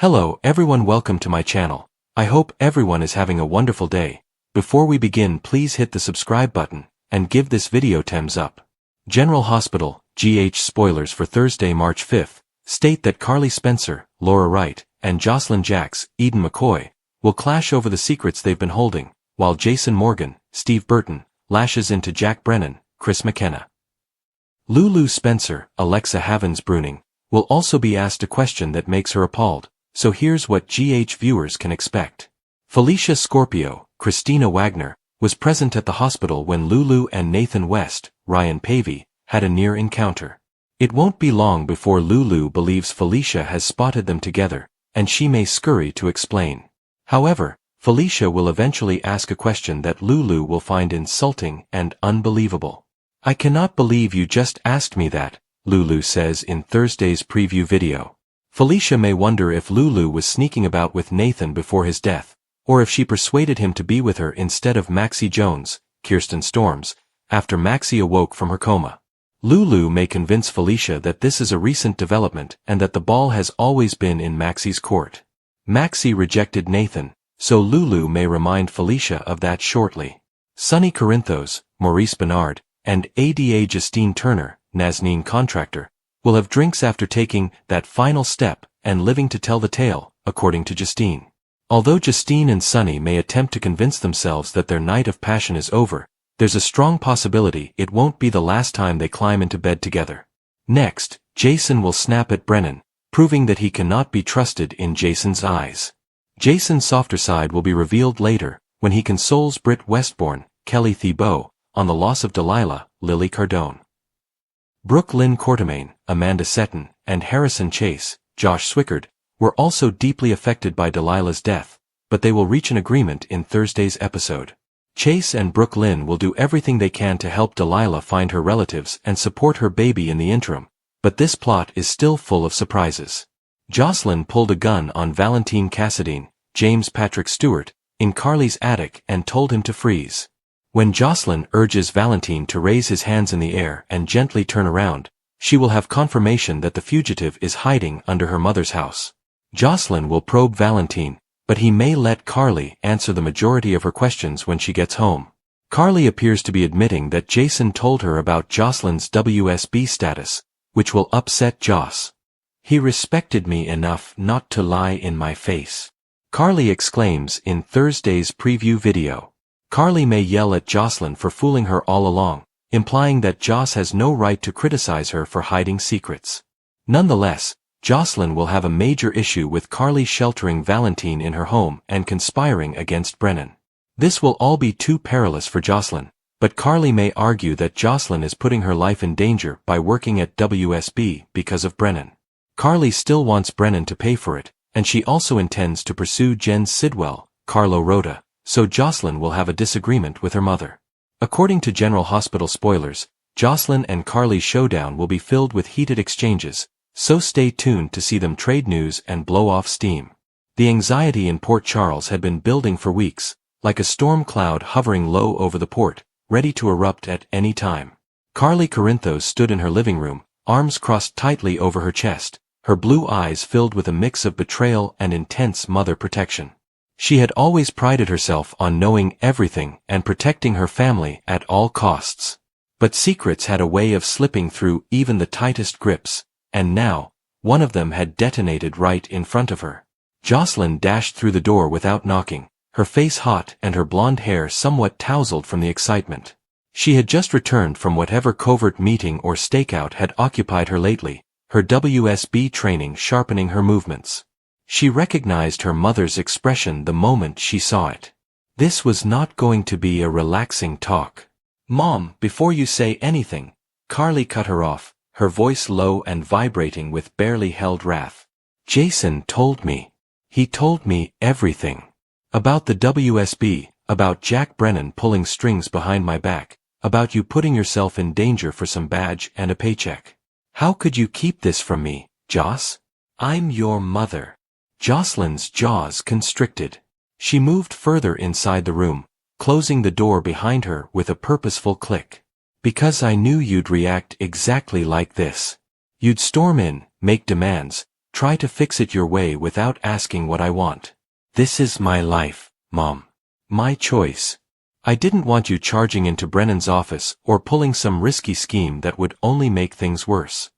Hello everyone, welcome to my channel. I hope everyone is having a wonderful day. Before we begin, please hit the subscribe button and give this video thumbs up. General Hospital, GH spoilers for Thursday, March 5th, state that Carly Spencer, Laura Wright, and JOSSLYN Jax, Eden McCoy, will clash over the secrets they've been holding, while Jason Morgan, Steve Burton, lashes into Jack Brennan, Chris McKenna. Lulu Spencer, Alexa Havens-Bruning, will also be asked a question that makes her appalled. So here's what GH viewers can expect. Felicia Scorpio, Christina Wagner, was present at the hospital when Lulu and Nathan West, Ryan Pavey, had a near encounter. It won't be long before Lulu believes Felicia has spotted them together, and she may scurry to explain. However, Felicia will eventually ask a question that Lulu will find insulting and unbelievable. "I cannot believe you just asked me that," Lulu says in Thursday's preview video. Felicia may wonder if Lulu was sneaking about with Nathan before his death, or if she persuaded him to be with her instead of Maxie Jones, Kirsten Storms, after Maxie awoke from her coma. Lulu may convince Felicia that this is a recent development and that the ball has always been in Maxie's court. Maxie rejected Nathan, so Lulu may remind Felicia of that shortly. Sonny Corinthos, Maurice Bernard, and ADA Justine Turner, Nazneen Contractor, will have drinks after taking that final step and living to tell the tale, according to Justine. Although Justine and Sonny may attempt to convince themselves that their night of passion is over, there's a strong possibility it won't be the last time they climb into bed together. Next, Jason will snap at Brennan, proving that he cannot be trusted in Jason's eyes. Jason's softer side will be revealed later, when he consoles Britt Westbourne, Kelly Thibault, on the loss of Delilah, Lily Cardone. Brooke Lynn Quartermaine, Amanda Setton, and Harrison Chase, Josh Swickard, were also deeply affected by Delilah's death, but they will reach an agreement in Thursday's episode. Chase and Brooke Lynn will do everything they can to help Delilah find her relatives and support her baby in the interim, but this plot is still full of surprises. JOSSLYN pulled a gun on Valentine Cassadine, James Patrick Stewart, in Carly's attic and told him to freeze. When JOSSLYN urges Valentine to raise his hands in the air and gently turn around, she will have confirmation that the fugitive is hiding under her mother's house. JOSSLYN will probe Valentine, but he may let Carly answer the majority of her questions when she gets home. Carly appears to be admitting that Jason told her about JOSSLYN's WSB status, which will upset Joss. "He respected me enough not to lie in my face," Carly exclaims in Thursday's preview video. Carly may yell at JOSSLYN for fooling her all along, implying that Joss has no right to criticize her for hiding secrets. Nonetheless, JOSSLYN will have a major issue with Carly sheltering Valentine in her home and conspiring against Brennan. This will all be too perilous for JOSSLYN, but Carly may argue that JOSSLYN is putting her life in danger by working at WSB because of Brennan. Carly still wants Brennan to pay for it, and she also intends to pursue Jen Sidwell, Carlo Rhoda, so JOSSLYN will have a disagreement with her mother. According to General Hospital spoilers, JOSSLYN and Carly's showdown will be filled with heated exchanges, so stay tuned to see them trade news and blow off steam. The anxiety in Port Charles had been building for weeks, like a storm cloud hovering low over the port, ready to erupt at any time. Carly Corinthos stood in her living room, arms crossed tightly over her chest, her blue eyes filled with a mix of betrayal and intense mother protection. She had always prided herself on knowing everything and protecting her family at all costs. But secrets had a way of slipping through even the tightest grips, and now, one of them had detonated right in front of her. JOSSLYN dashed through the door without knocking, her face hot and her blonde hair somewhat tousled from the excitement. She had just returned from whatever covert meeting or stakeout had occupied her lately, her WSB training sharpening her movements. She recognized her mother's expression the moment she saw it. This was not going to be a relaxing talk. "Mom, before you say anything," Carly cut her off, her voice low and vibrating with barely held wrath. "Jason told me. He told me everything. About the WSB, about Jack Brennan pulling strings behind my back, about you putting yourself in danger for some badge and a paycheck. How could you keep this from me, Joss? I'm your mother." JOSSLYN's jaws constricted. She moved further inside the room, closing the door behind her with a purposeful click. "Because I knew you'd react exactly like this. You'd storm in, make demands, Try to fix it your way without asking what I want. This is my life, Mom. My choice. I didn't want you charging into Brennan's office or pulling some risky scheme that would only make things worse.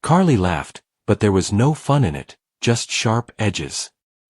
Carly laughed, but there was no fun in it, just sharp edges.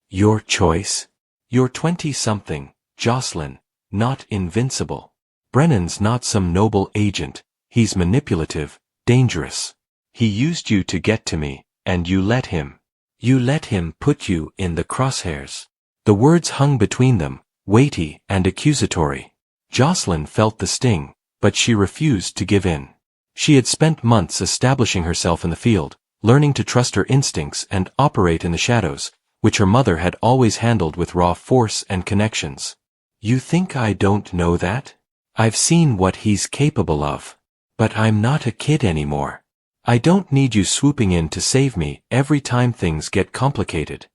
Your choice? You're 20-something, JOSSLYN, not invincible. Brennan's not some noble agent, he's manipulative, dangerous. He used you to get to me, and you let him. You let him put you in the crosshairs. The words hung between them, weighty and accusatory. JOSSLYN felt the sting, but she refused to give in. She had spent months establishing herself in the field, learning to trust her instincts and operate in the shadows, which her mother had always handled with raw force and connections. You think I don't know that? I've seen what he's capable of. But I'm not a kid anymore. I don't need you swooping in to save me every time things get complicated.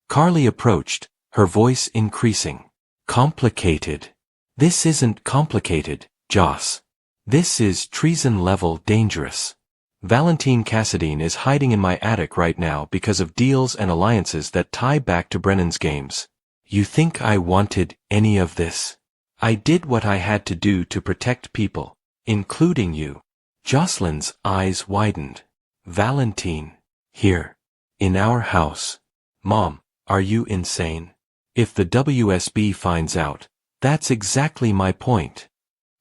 Carly approached, her voice increasing. Complicated? This isn't complicated, Joss. This is treason-level dangerous. Valentine Cassadine is hiding in my attic right now because of deals and alliances that tie back to Brennan's games. You think I wanted any of this? I did what I had to do to protect people, including you. JOSSLYN's eyes widened. Valentine. Here. In our house. Mom, are you insane? If the WSB finds out, that's exactly my point.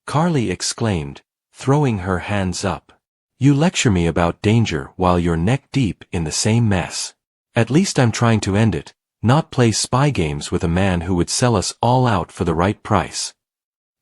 Carly exclaimed, throwing her hands up. You lecture me about danger while you're neck-deep in the same mess. At least I'm trying to end it, not play spy games with a man who would sell us all out for the right price.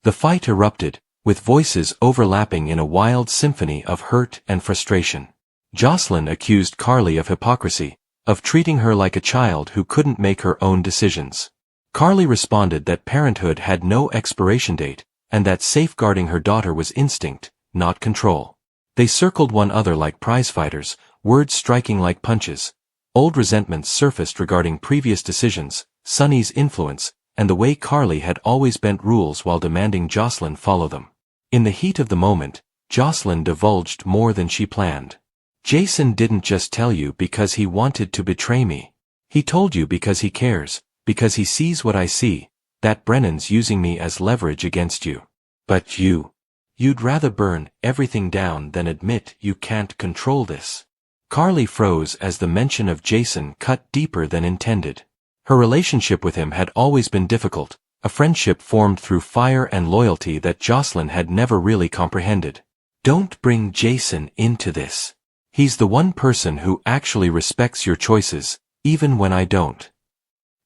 The fight erupted, with voices overlapping in a wild symphony of hurt and frustration. JOSSLYN accused Carly of hypocrisy, of treating her like a child who couldn't make her own decisions. Carly responded that parenthood had no expiration date, and that safeguarding her daughter was instinct, not control. They circled one another like prizefighters, words striking like punches. Old resentments surfaced regarding previous decisions, Sonny's influence, and the way Carly had always bent rules while demanding JOSSLYN follow them. In the heat of the moment, JOSSLYN divulged more than she planned. Jason didn't just tell you because he wanted to betray me. He told you because he cares, because he sees what I see, that Brennan's using me as leverage against you. But you'd rather burn everything down than admit you can't control this. Carly froze as the mention of Jason cut deeper than intended. Her relationship with him had always been difficult, a friendship formed through fire and loyalty that JOSSLYN had never really comprehended. Don't bring Jason into this. He's the one person who actually respects your choices, even when I don't.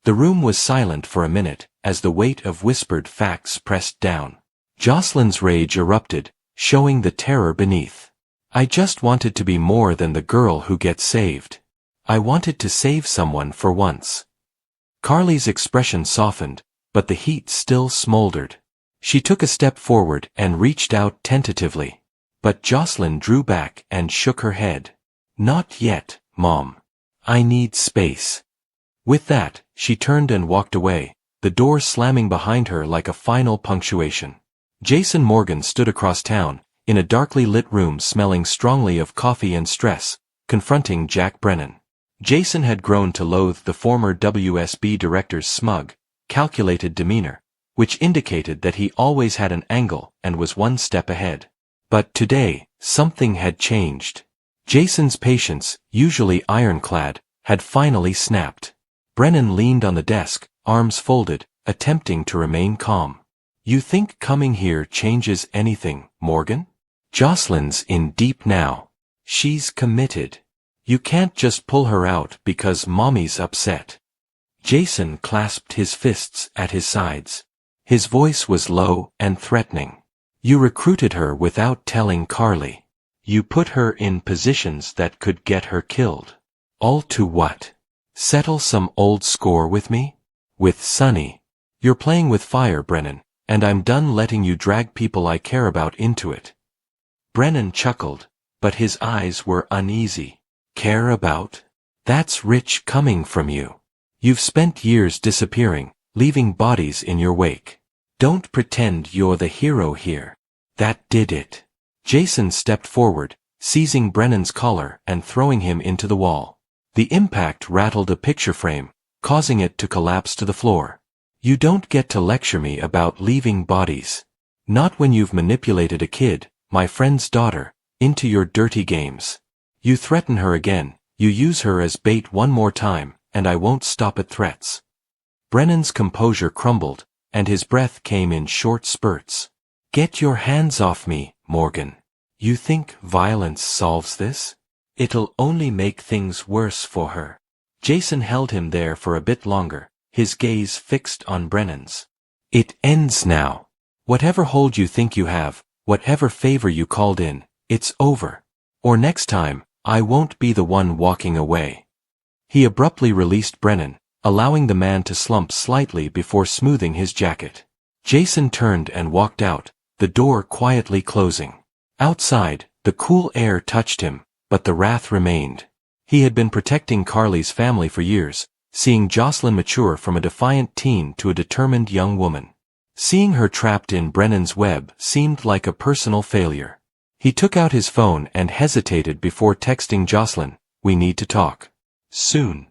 The room was silent for a minute, as the weight of whispered facts pressed down. JOSSLYN's rage erupted, showing the terror beneath. I just wanted to be more than the girl who gets saved. I wanted to save someone for once. Carly's expression softened, but the heat still smoldered. She took a step forward and reached out tentatively. But JOSSLYN drew back and shook her head. Not yet, Mom. I need space. With that, she turned and walked away, the door slamming behind her like a final punctuation. Jason Morgan stood across town, in a darkly lit room smelling strongly of coffee and stress, confronting Jack Brennan. Jason had grown to loathe the former WSB director's smug, calculated demeanor, which indicated that he always had an angle and was one step ahead. But today, something had changed. Jason's patience, usually ironclad, had finally snapped. Brennan leaned on the desk, arms folded, attempting to remain calm. You think coming here changes anything, Morgan? JOSSLYN's in deep now. She's committed. You can't just pull her out because Mommy's upset. Jason clasped his fists at his sides. His voice was low and threatening. You recruited her without telling Carly. You put her in positions that could get her killed. All to what? Settle some old score with me? With Sonny. You're playing with fire, Brennan, and I'm done letting you drag people I care about into it. Brennan chuckled, but his eyes were uneasy. Care about? That's rich coming from you. You've spent years disappearing, leaving bodies in your wake. Don't pretend you're the hero here. That did it. Jason stepped forward, seizing Brennan's collar and throwing him into the wall. The impact rattled a picture frame, causing it to collapse to the floor. You don't get to lecture me about leaving bodies. Not when you've manipulated a kid, my friend's daughter, into your dirty games. You threaten her again, you use her as bait one more time, and I won't stop at threats. Brennan's composure crumbled, and his breath came in short spurts. Get your hands off me, Morgan. You think violence solves this? It'll only make things worse for her. Jason held him there for a bit longer, his gaze fixed on Brennan's. It ends now. Whatever hold you think you have, whatever favor you called in, it's over. Or next time, I won't be the one walking away. He abruptly released Brennan, allowing the man to slump slightly before smoothing his jacket. Jason turned and walked out, the door quietly closing. Outside, the cool air touched him, but the wrath remained. He had been protecting Carly's family for years, seeing JOSSLYN mature from a defiant teen to a determined young woman. Seeing her trapped in Brennan's web seemed like a personal failure. He took out his phone and hesitated before texting JOSSLYN, "We need to talk. Soon."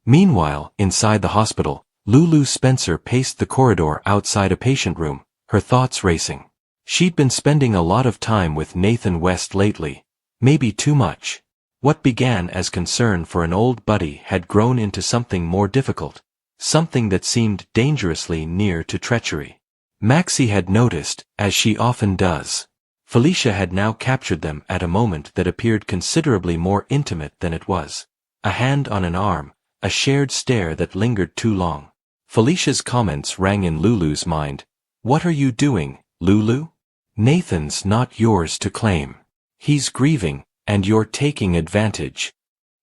Meanwhile, inside the hospital, Lulu Spencer paced the corridor outside a patient room, her thoughts racing. She'd been spending a lot of time with Nathan West lately, maybe too much. What began as concern for an old buddy had grown into something more difficult, something that seemed dangerously near to treachery. Maxie had noticed, as she often does. Felicia had now captured them at a moment that appeared considerably more intimate than it was. A hand on an arm, a shared stare that lingered too long. Felicia's comments rang in Lulu's mind. What are you doing, Lulu? Nathan's not yours to claim. He's grieving, and you're taking advantage.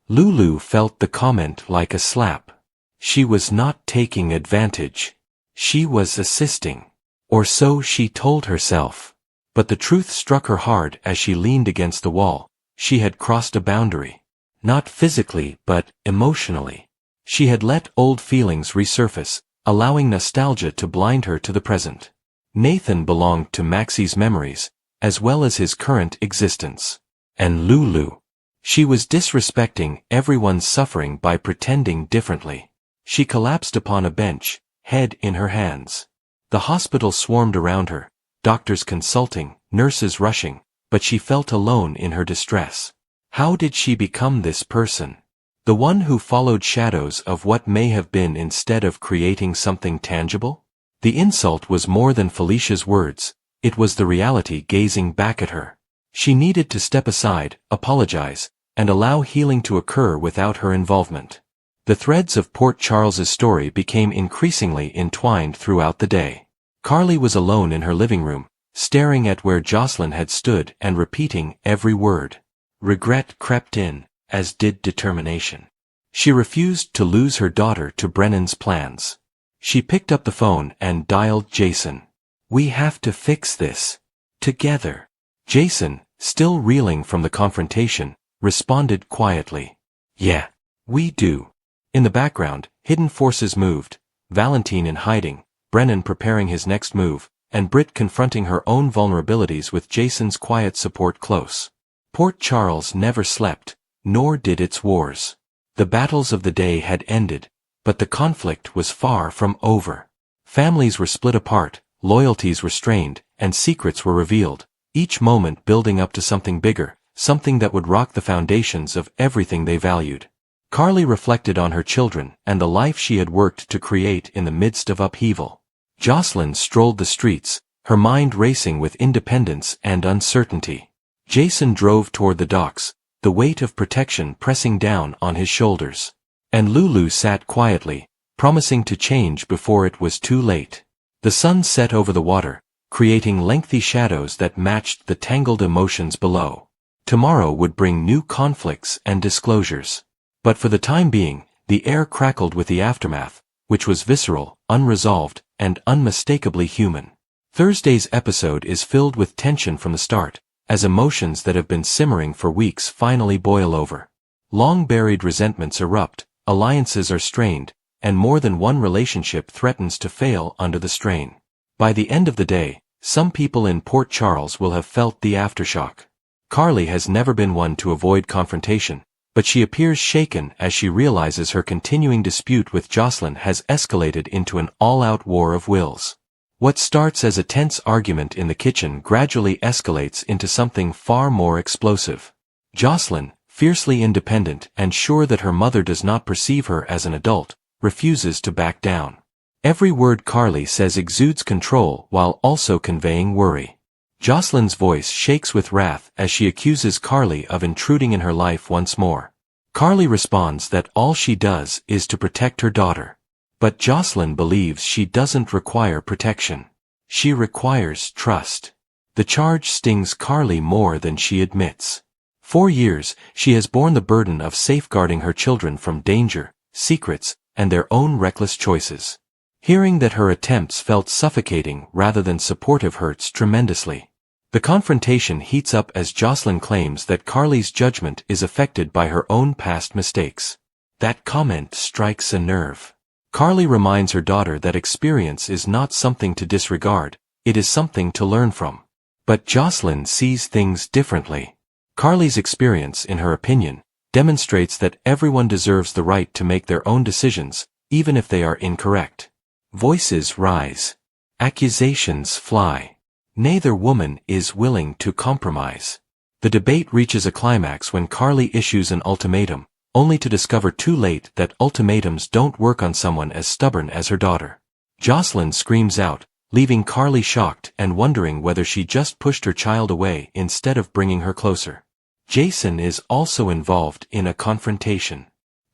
Lulu felt the comment like a slap. She was not taking advantage. She was assisting. Or so she told herself. But the truth struck her hard as she leaned against the wall. She had crossed a boundary. Not physically, but emotionally. She had let old feelings resurface, allowing nostalgia to blind her to the present. Nathan belonged to Maxie's memories, as well as his current existence. And Lulu. She was disrespecting everyone's suffering by pretending differently. She collapsed upon a bench, head in her hands. The hospital swarmed around her, doctors consulting, nurses rushing, but she felt alone in her distress. How did she become this person? The one who followed shadows of what may have been instead of creating something tangible? The insult was more than Felicia's words, it was the reality gazing back at her. She needed to step aside, apologize, and allow healing to occur without her involvement. The threads of Port Charles's story became increasingly entwined throughout the day. Carly was alone in her living room, staring at where JOSSLYN had stood and repeating every word. Regret crept in, as did determination. She refused to lose her daughter to Brennan's plans. She picked up the phone and dialed Jason. We have to fix this. Together. Jason, still reeling from the confrontation, responded quietly. Yeah, we do. In the background, hidden forces moved, Valentine in hiding, Brennan preparing his next move, and Britt confronting her own vulnerabilities with Jason's quiet support close. Port Charles never slept, nor did its wars. The battles of the day had ended, but the conflict was far from over. Families were split apart, loyalties were strained, and secrets were revealed, each moment building up to something bigger, something that would rock the foundations of everything they valued. Carly reflected on her children and the life she had worked to create in the midst of upheaval. JOSSLYN strolled the streets, her mind racing with independence and uncertainty. Jason drove toward the docks, the weight of protection pressing down on his shoulders. And Lulu sat quietly, promising to change before it was too late. The sun set over the water, creating lengthy shadows that matched the tangled emotions below. Tomorrow would bring new conflicts and disclosures. But for the time being, the air crackled with the aftermath, which was visceral, unresolved, and unmistakably human. Thursday's episode is filled with tension from the start, as emotions that have been simmering for weeks finally boil over. Long-buried resentments erupt, alliances are strained, and more than one relationship threatens to fail under the strain. By the end of the day, some people in Port Charles will have felt the aftershock. Carly has never been one to avoid confrontation, but she appears shaken as she realizes her continuing dispute with JOSSLYN has escalated into an all-out war of wills. What starts as a tense argument in the kitchen gradually escalates into something far more explosive. JOSSLYN, fiercely independent and sure that her mother does not perceive her as an adult, refuses to back down. Every word Carly says exudes control while also conveying worry. JOSSLYN's voice shakes with wrath as she accuses Carly of intruding in her life once more. Carly responds that all she does is to protect her daughter. But JOSSLYN believes she doesn't require protection. She requires trust. The charge stings Carly more than she admits. For years, she has borne the burden of safeguarding her children from danger, secrets, and their own reckless choices. Hearing that her attempts felt suffocating rather than supportive hurts tremendously. The confrontation heats up as JOSSLYN claims that Carly's judgment is affected by her own past mistakes. That comment strikes a nerve. Carly reminds her daughter that experience is not something to disregard, it is something to learn from. But JOSSLYN sees things differently. Carly's experience, in her opinion, demonstrates that everyone deserves the right to make their own decisions, even if they are incorrect. Voices rise. Accusations fly. Neither woman is willing to compromise. The debate reaches a climax when Carly issues an ultimatum, only to discover too late that ultimatums don't work on someone as stubborn as her daughter. JOSSLYN screams out, leaving Carly shocked and wondering whether she just pushed her child away instead of bringing her closer. Jason is also involved in a confrontation.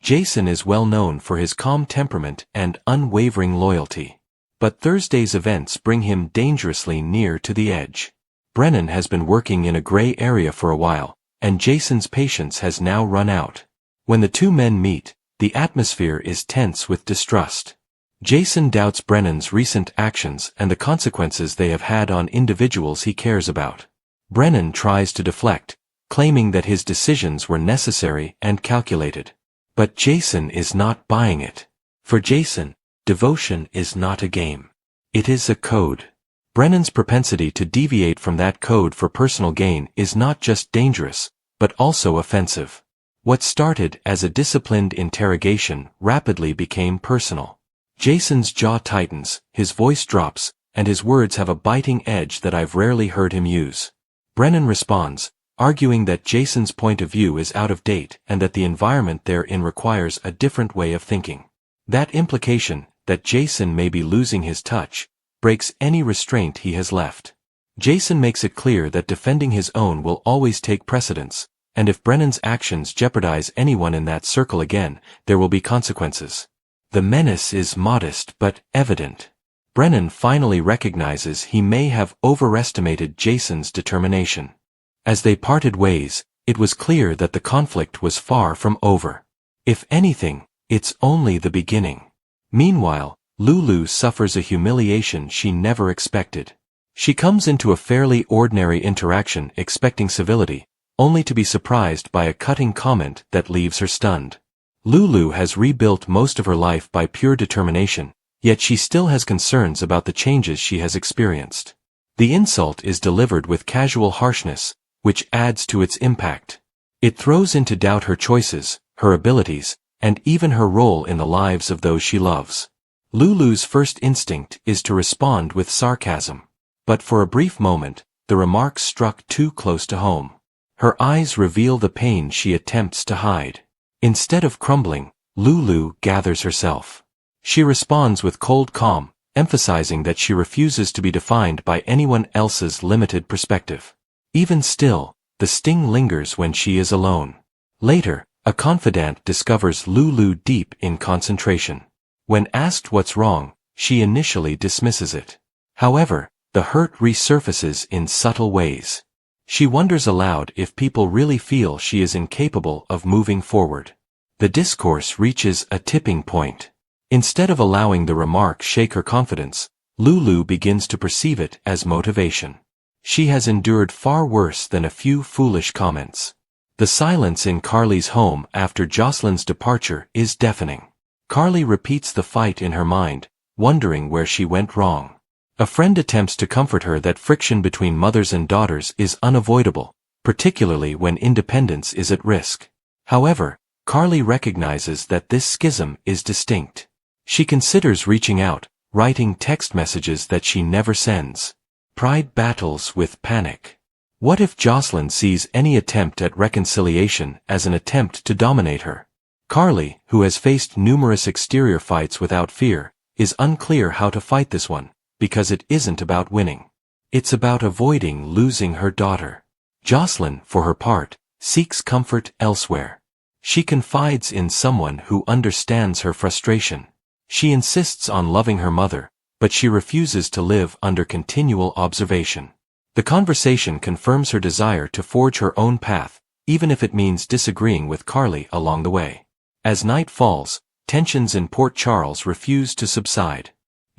Jason is well known for his calm temperament and unwavering loyalty. But Thursday's events bring him dangerously near to the edge. Brennan has been working in a gray area for a while, and Jason's patience has now run out. When the two men meet, the atmosphere is tense with distrust. Jason doubts Brennan's recent actions and the consequences they have had on individuals he cares about. Brennan tries to deflect, claiming that his decisions were necessary and calculated. But Jason is not buying it. For Jason, devotion is not a game. It is a code. Brennan's propensity to deviate from that code for personal gain is not just dangerous, but also offensive. What started as a disciplined interrogation rapidly became personal. Jason's jaw tightens, his voice drops, and his words have a biting edge that I've rarely heard him use. Brennan responds, arguing that Jason's point of view is out of date and that the environment they're in requires a different way of thinking. That implication, that Jason may be losing his touch, breaks any restraint he has left. Jason makes it clear that defending his own will always take precedence, and if Brennan's actions jeopardize anyone in that circle again, there will be consequences. The menace is modest but evident. Brennan finally recognizes he may have overestimated Jason's determination. As they parted ways, it was clear that the conflict was far from over. If anything, it's only the beginning. Meanwhile, Lulu suffers a humiliation she never expected. She comes into a fairly ordinary interaction expecting civility, only to be surprised by a cutting comment that leaves her stunned. Lulu has rebuilt most of her life by pure determination, yet she still has concerns about the changes she has experienced. The insult is delivered with casual harshness, which adds to its impact. It throws into doubt her choices, her abilities, and even her role in the lives of those she loves. Lulu's first instinct is to respond with sarcasm. But for a brief moment, the remark struck too close to home. Her eyes reveal the pain she attempts to hide. Instead of crumbling, Lulu gathers herself. She responds with cold calm, emphasizing that she refuses to be defined by anyone else's limited perspective. Even still, the sting lingers when she is alone. Later, a confidant discovers Lulu deep in concentration. When asked what's wrong, she initially dismisses it. However, the hurt resurfaces in subtle ways. She wonders aloud if people really feel she is incapable of moving forward. The discourse reaches a tipping point. Instead of allowing the remark shake her confidence, Lulu begins to perceive it as motivation. She has endured far worse than a few foolish comments. The silence in Carly's home after JOSSLYN's departure is deafening. Carly repeats the fight in her mind, wondering where she went wrong. A friend attempts to comfort her that friction between mothers and daughters is unavoidable, particularly when independence is at risk. However, Carly recognizes that this schism is distinct. She considers reaching out, writing text messages that she never sends. Pride battles with panic. What if JOSSLYN sees any attempt at reconciliation as an attempt to dominate her? Carly, who has faced numerous exterior fights without fear, is unclear how to fight this one, because it isn't about winning. It's about avoiding losing her daughter. JOSSLYN, for her part, seeks comfort elsewhere. She confides in someone who understands her frustration. She insists on loving her mother, but she refuses to live under continual observation. The conversation confirms her desire to forge her own path, even if it means disagreeing with Carly along the way. As night falls, tensions in Port Charles refuse to subside.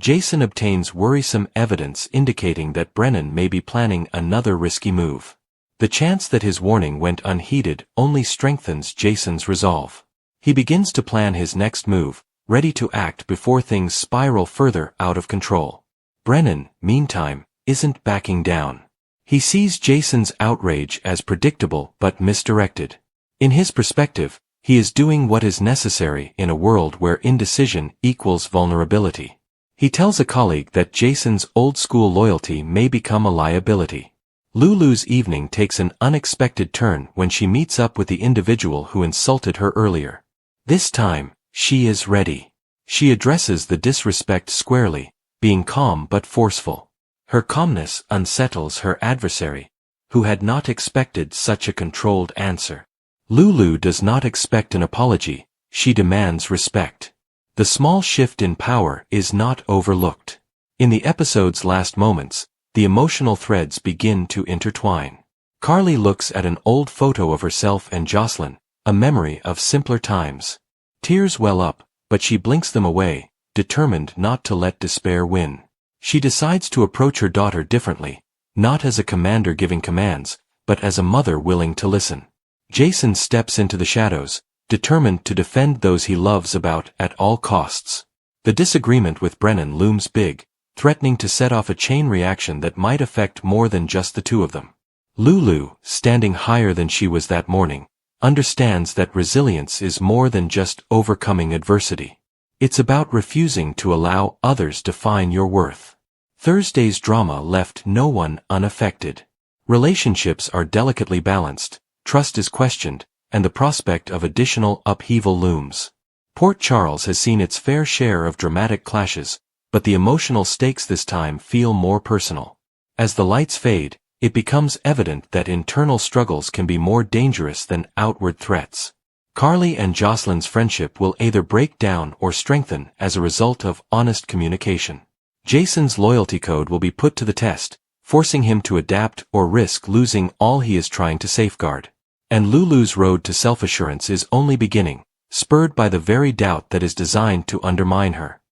Jason obtains worrisome evidence indicating that Brennan may be planning another risky move. The chance that his warning went unheeded only strengthens Jason's resolve. He begins to plan his next move, ready to act before things spiral further out of control. Brennan, meantime, isn't backing down. He sees Jason's outrage as predictable but misdirected. In his perspective, he is doing what is necessary in a world where indecision equals vulnerability. He tells a colleague that Jason's old-school loyalty may become a liability. Lulu's evening takes an unexpected turn when she meets up with the individual who insulted her earlier. This time, she is ready. She addresses the disrespect squarely, being calm but forceful. Her calmness unsettles her adversary, who had not expected such a controlled answer. Lulu does not expect an apology, she demands respect. The small shift in power is not overlooked. In the episode's last moments, the emotional threads begin to intertwine. Carly looks at an old photo of herself and JOSSLYN, a memory of simpler times. Tears well up, but she blinks them away, determined not to let despair win. She decides to approach her daughter differently, not as a commander giving commands, but as a mother willing to listen. Jason steps into the shadows, determined to defend those he loves at all costs. The disagreement with Brennan looms big, threatening to set off a chain reaction that might affect more than just the two of them. Lulu, standing higher than she was that morning, understands that resilience is more than just overcoming adversity. It's about refusing to allow others define your worth. Thursday's drama left no one unaffected. Relationships are delicately balanced, trust is questioned, and the prospect of additional upheaval looms. Port Charles has seen its fair share of dramatic clashes, but the emotional stakes this time feel more personal. As the lights fade, it becomes evident that internal struggles can be more dangerous than outward threats. Carly and JOSSLYN's friendship will either break down or strengthen as a result of honest communication. Jason's loyalty code will be put to the test, forcing him to adapt or risk losing all he is trying to safeguard. And Lulu's road to self-assurance is only beginning, spurred by the very doubt that is designed to undermine her.